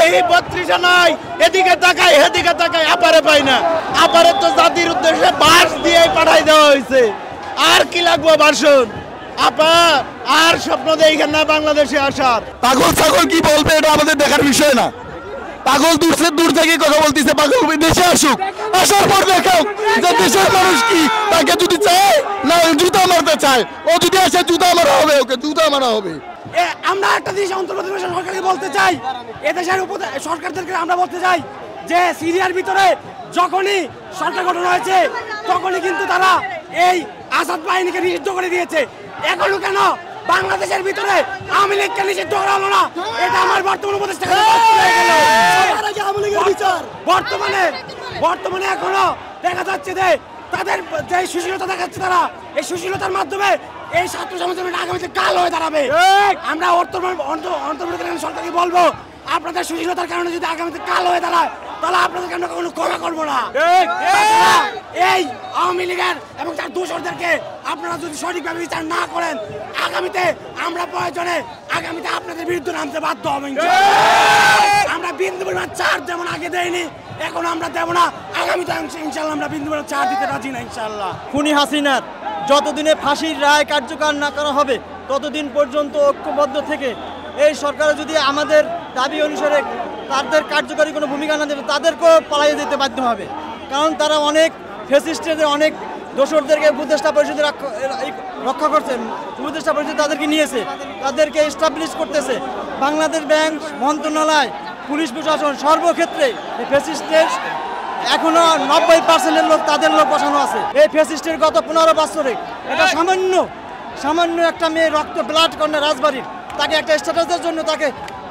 এই 32 নাই, এদিকে তাকাই এদিকে তাকাই, আপারে পাই না। আপারে তো জাতির উদ্দেশ্যে বাস দিয়ে পাঠাই দেওয়া হয়েছে, আর কি লাগবো বাসন? আপা আর স্বপ্ন দেখেন না বাংলাদেশে আসার। পাগল ছাগল কি বলবে এটা আমাদের দেখার বিষয় না। পাগল দূর থেকে কথা বলতেছে, পাগল দেশে আসুক, আসার পর দেখাও যে দেশের মানুষ কি তাকে যদি চায় না জুতা মারতে চায়। ও যদি আসে জুতা মারা হবে, ওকে জুতা মারা হবে। আমরা একটা জিনিস অন্তর্বর্তীকালীন সরকারকে বলতে চাই, এদেশের সরকারদেরকে আমরা বলতে চাই যে সিরিয়ার ভিতরে যখনই সরকার গঠন হয়েছে তখনই কিন্তু তারা এই আসাদ বাহিনীকে নিষিদ্ধ করে দিয়েছে। এখনো কেন বাংলাদেশের ভিতরে আওয়ামী লীগকে নিষিদ্ধ করা হলো না? এটা আমার বর্তমান উপদেষ্টা বর্তমানে এখনো দেখা যাচ্ছে যে তাদের যে সুশীলতা দেখাচ্ছে, তারা এই সুশীলতার মাধ্যমে এই ছাত্র সমাজের আগামীতে কাল হয়ে দাঁড়াবে। আমরা অন্তর্বর্তীকালীন সরকারকে বলবো, আপনাদের সুশীলতার কারণে যদি আগামীতে কাল হয়ে দাঁড়ায় তাহলে আপনাদেরকে আমরা কখনো ক্ষমা করবো না। এই আওয়ামী লীগের এবং তার দোষরদেরকে আপনারা যদি সঠিকভাবে বিচার না করেন, আগামীতে আমরা প্রয়োজনে আগামীতে আপনাদের বিরুদ্ধে নামতে বাধ্য হবেন। আমরা বিন্দু পরিমাণ ছাড় যেমন আগে দেয়নি, এখন আমরা দেব না। আগামীতে ইনশাল্লাহ আমরা বিন্দু পরিমাণ ছাড় দিতে রাজি না ইনশাল্লাহ। খুনি হাসিনার যতদিনে ফাঁসির রায় কার্যকর না করা হবে ততদিন পর্যন্ত ঐক্যবদ্ধ থেকে এই সরকার যদি আমাদের দাবি অনুসারে তাদের কার্যকরী কোনো ভূমিকা না দেবে, তাদেরকেও পালিয়ে যেতে বাধ্য হবে। কারণ তারা অনেক ফ্যাসিস্টদের, অনেক দোসরদেরকে উপদেষ্টা পরিষদে রক্ষা করছে, উপদেষ্টা পরিষদ তাদেরকে নিয়েছে, তাদেরকে এস্টাবলিশ করতেছে। বাংলাদেশ ব্যাংক মন্ত্রণালয়, পুলিশ প্রশাসন সর্বক্ষেত্রে এই ফ্যাসিস্টের এখনো 90% লোক তাদের লোক বসানো আছে। এই ফ্যাসিস্টের গত 15 বছরে এটা সামান্য একটা মেয়ে রক্ত ব্লাড কন্যা রাজবাড়ির, তাকে একটা স্ট্যাটাসের জন্য তাকে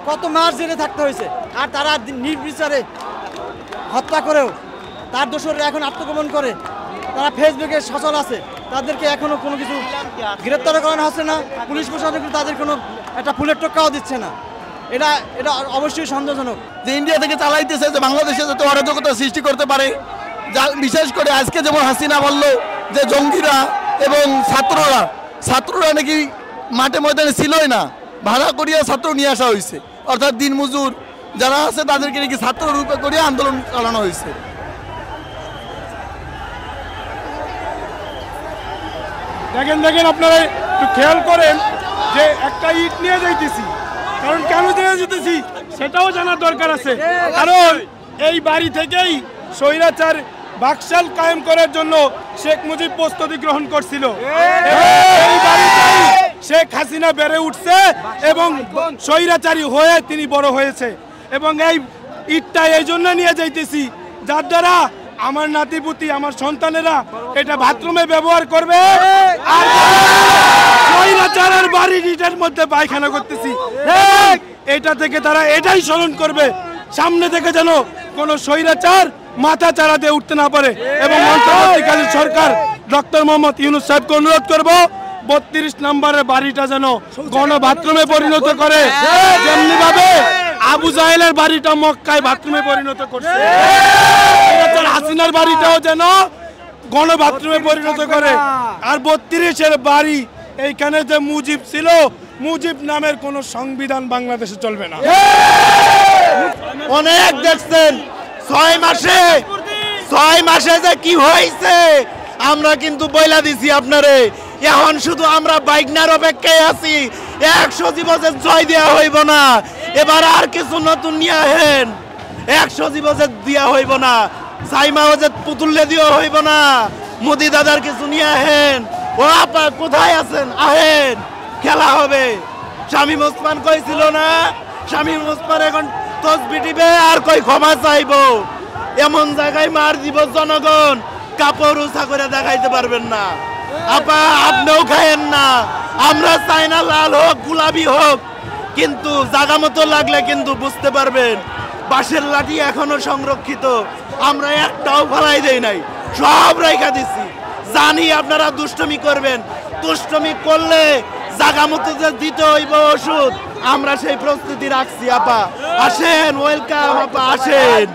কত মাস জেলে থাকতে হয়েছে। আর তারা নির্বিচারে হত্যা করেও তার দোষরা এখন আত্মগোপন করে, তারা ফেসবুকে সচল আছে, তাদেরকে এখনো কোনো কিছু গ্রেপ্তার করানো হচ্ছে না। পুলিশ প্রশাসন তাদের কোনো একটা ফুলের টোক্কাও দিচ্ছে না। এটা অবশ্যই সন্দেহজনক যে ইন্ডিয়া থেকে চালাইতেছে যে বাংলাদেশে যাতে অরাজকতা সৃষ্টি করতে পারে। বিশেষ করে আজকে যেমন হাসিনা বলল যে জঙ্গিরা এবং ছাত্ররা নাকি মাঠে ময়দানে ছিলই না, ভাড়া করিয়া ছাত্র নিয়ে আসা হয়েছে। অর্থাৎ দিনমজুর যারা আছে তাদেরকে নাকি ছাত্র রূপে করিয়া আন্দোলন চালানো হয়েছে। দেখেন আপনারা একটু খেয়াল করেন যে একটা ইট নিয়ে যাইতেছি, কারণ কেন নিয়ে যেতেছি সেটাও জানার দরকার আছে। কারণ এই বাড়ি থেকেই স্বৈরাচার বাকশাল কায়েম করার জন্য শেখ মুজিব প্রস্তুতি গ্রহণ করছিল। এই বাড়িতেই শেখ হাসিনা বেড়ে উঠছে এবং স্বৈরাচারী হয়ে তিনি বড় হয়েছে। এবং এই ইটটা এই জন্য নিয়ে যাইতেছি যার দ্বারা আমার নাতিপুতি, আমার সন্তানেরা এটা বাথরুমে ব্যবহার করবে। আর স্বৈরাচারের বাড়ির ইটের মধ্যে পায়খানা করতেছি, এটা থেকে তারা এটাই স্মরণ করবে সামনে থেকে যেন কোনো স্বৈরাচার মাথা চারা দিয়ে উঠতে না পারে। এবং অন্তর্বর্তীকালীন সরকার ডক্টর মোহাম্মদ ইউনূস সাহেবকে অনুরোধ করব 32 নম্বরের বাড়িটা যেন গণ বাথরুমে পরিণত করে, যেমনি ভাবে আবু জাহেলের বাড়িটা মক্কায় বাথরুমে পরিণত করছে, হাসিনার বাড়িটাও যেন গণ বাথরুমে পরিণত করে। আর 32-এর বাড়ি এইখানে যে মুজিব ছিল, মুজিব নামের কোন সংবিধান বাংলাদেশে চলবে না। অনেক দেখছেন 6 মাসে যে কি হয়েছে আমরা কিন্তু বইলা দিছি আপনারে। এখন শুধু আমরা বাইকনার অপেক্ষায় আছি। 100 দিবসের জয় দেওয়া হইব না, এবার আর কিছু নতুন নিয়ে আহেন। 100 দিবসের দিয়া হইব না, সাইমা ওজেদ পুতুল্লে দিও হইব না, মোদি দাদার কিছু নিয়ে আহেন। ও আপা কোথায় আছেন, আহেন, খেলা হবে। শামীম ওসমান কইছিল না, শামীম ওসমান এখন তসবি দিবে আর কই ক্ষমা চাইব। এমন জায়গায় মার দিব জনগণ কাপড় উঁচা করে দেখাইতে পারবেন না। আপা আপনিও খায়েন না, আমরা চাই না লাল হোক গোলাপি হোক, কিন্তু জায়গা মতো লাগলে কিন্তু বুঝতে পারবেন বাঁশের লাঠি এখনো সংরক্ষিত, আমরা একটাও ফেলাই দেই নাই, সব রেখা দিছি। জানি আপনারা দুষ্টমি করবেন, দুষ্টমি করলে জায়গা মতো যে দিতে হইব ওষুধ, আমরা সেই প্রস্তুতি রাখছি। আপা আসেন, ওয়েলকাম আপা আসেন।